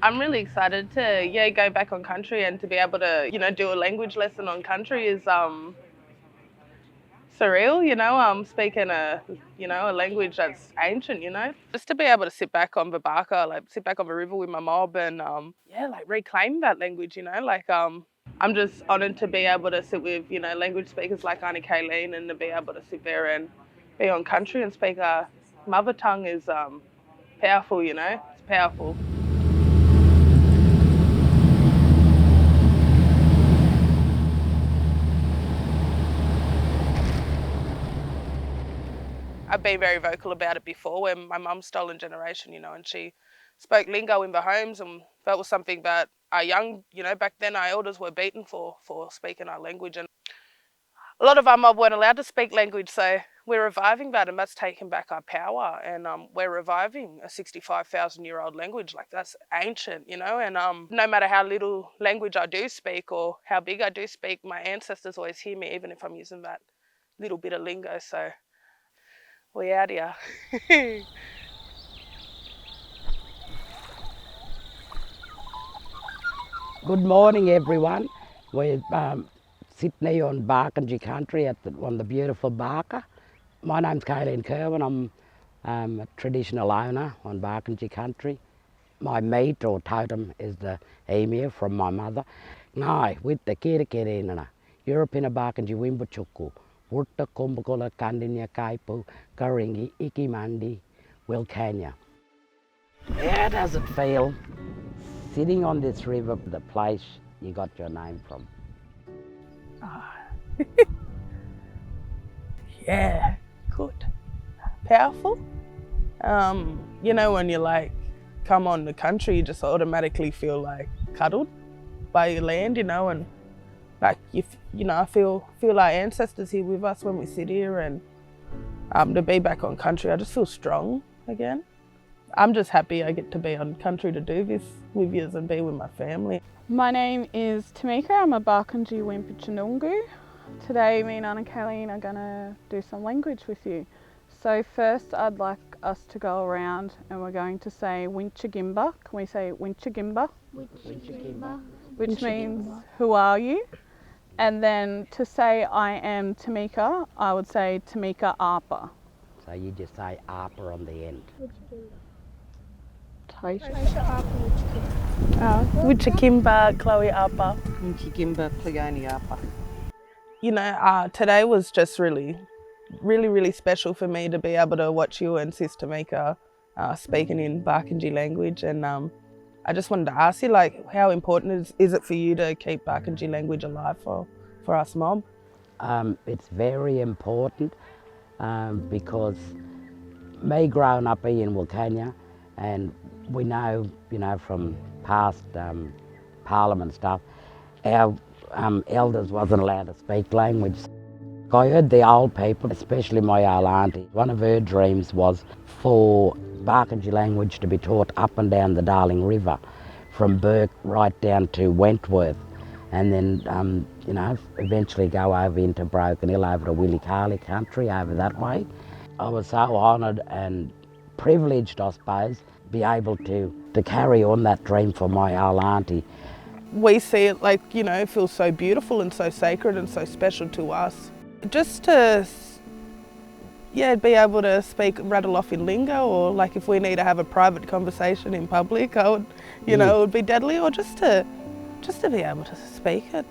I'm really excited to go back on country and to be able to do a language lesson on country is surreal. Speaking a language that's ancient. Just to be able to sit back on the Barkaa, like sit back on the river with my mob and like reclaim that language. I'm just honoured to be able to sit with language speakers like Aunty Kayleen and to be able to sit there and be on country and speak our mother tongue is powerful. It's powerful. I've been very vocal about it before when my mum's stolen generation, and she spoke lingo in the homes, and that was something that our young, back then our elders were beaten for speaking our language. And a lot of our mob weren't allowed to speak language, so we're reviving that, and that's taking back our power. And we're reviving a 65,000-year-old language. Like, that's ancient, and no matter how little language I do speak or how big I do speak, my ancestors always hear me, even if I'm using that little bit of lingo. So we out here. Good morning, everyone. We're sitting on Barkindji Country on the beautiful Barkaa. My name's Kayleen Kerwin. I'm a traditional owner on Barkindji Country. My meat or totem is the emu from my mother. Ngai, with the kiri European Barkindji Wimbuchuku, Wurta Kumbukula Kandinya Kaipu, Karingi, Ikimandi, Wilkanya. How does it feel sitting on this river, the place you got your name from? Yeah, good. Powerful. When you come on the country, you just automatically feel cuddled by your land, and I feel our ancestors here with us when we sit here, and to be back on country, I just feel strong again. I'm just happy I get to be on country to do this with you and be with my family. My name is Tamika. I'm a Barkindji Wimpichinungu. Today me and Aunty Kayleen are going to do some language with you. So first I'd like us to go around and we're going to say Winchagimba. Can we say Winchagimba? Winchagimba. Which means who are you? And then to say I am Tamika, I would say Tamika Apa. So you just say Apa on the end. Winchagimba, Chloe Apa. Winchagimba, Cleone Apa. Today was just really special for me to be able to watch you and Sis Tamika speaking in Barkindji language, and I just wanted to ask you, how important is it for you to keep Barkindji language alive for us mob? It's very important because me growing up here in Wilkanya, and we know, from past parliament stuff, our elders wasn't allowed to speak language. I heard the old people, especially my old auntie, one of her dreams was for Barkindji language to be taught up and down the Darling River, from Burke right down to Wentworth, and then, eventually go over into Broken Hill, over to Willy country, over that way. I was so honoured and privileged, I suppose, be able to carry on that dream for my old auntie. We see it it feels so beautiful and so sacred and so special to us. Just to be able to rattle off in lingo, or if we need to have a private conversation in public, I would, it would be deadly, or just to be able to speak it.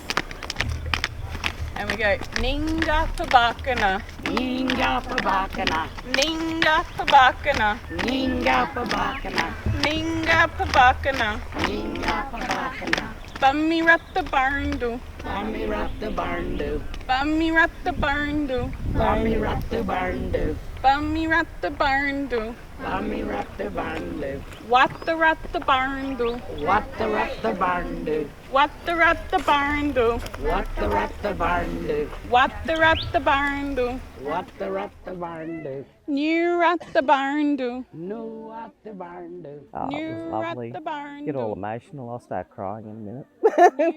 And we go Ninga Pabakana, Ninga Pabakana, Ninga Pabakana, Ninga Pabakana, Ninga Pabakana, Ninga Pabakana. Bummy rat the barn do, Bummy rat the barn do, Bummy rat the barn do, Bummy rat the barn do, Bummy rat the barn do, Bummy rat the barn do. What the rat the barn do, What the rat the barn do, What the rat the barn do, What the rat the barn do, What the rat the barn do, What the rat the barn do, New rat the barn do, No what the barn do. Oh, it New was rat lovely. the barn Get all do. emotional, I'll start crying in a minute.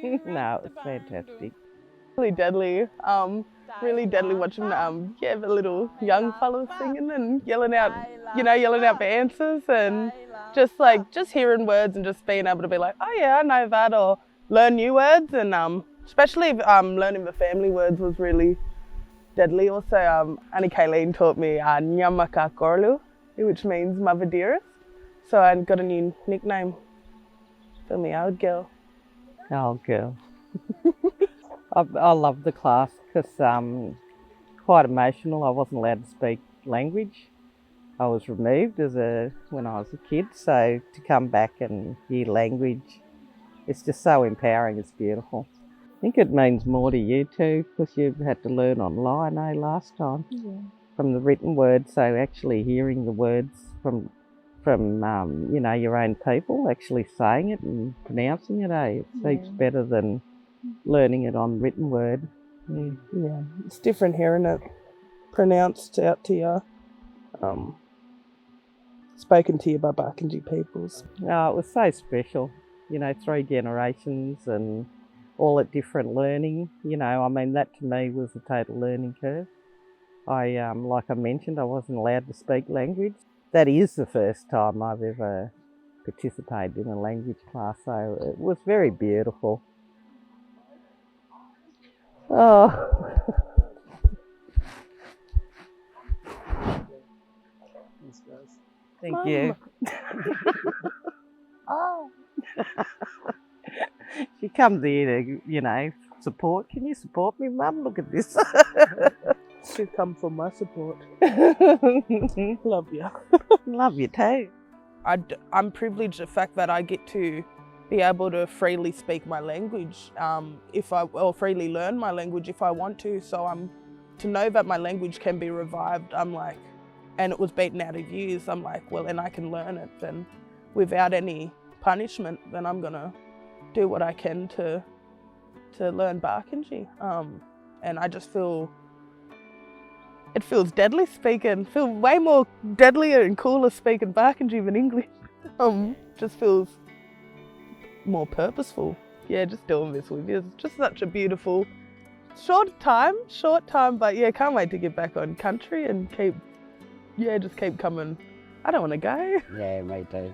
New No, rat it was the barn fantastic. Really deadly. really deadly watching the little young fellas singing and yelling out, yelling out the answers, and just hearing words and just being able to be like, oh yeah, I know that, or learn new words, and especially learning the family words was really deadly. Also, Aunty Kayleen taught me Nyamaka Korlu, which means mother dearest. So I got a new nickname for me, old girl. Oh, girl. I love the class because quite emotional. I wasn't allowed to speak language. I was removed when I was a kid, so to come back and hear language, it's just so empowering. It's beautiful. I think it means more to you too because you've had to learn online, last time from the written word. So actually hearing the words from your own people, actually saying it and pronouncing it, it's heaps better than learning it on written word. Yeah, it's different hearing it pronounced out to you, spoken to you by Barkindji peoples. Oh, it was so special, 3 generations and all at different learning. That to me was a total learning curve. Like I mentioned, I wasn't allowed to speak language. That is the first time I've ever participated in a language class, so it was very beautiful. Oh. Thank you. Oh. She comes here to, support. Can you support me, Mum? Look at this. She's come for my support. Love you. Love you too. I'm privileged the fact that I get to be able to freely speak my language, or freely learn my language if I want to. So to know that my language can be revived, and it was beaten out of use, I'm like, well, and I can learn it, then without any punishment, then I'm gonna do what I can to learn Barkindji. And I just it feels deadly speaking, feel way more deadlier and cooler speaking Barkindji than English. Just feels more purposeful. Yeah, just doing this with you. It's just such a beautiful, short time, but yeah, can't wait to get back on country and keep coming. I don't want to go. Yeah, me too.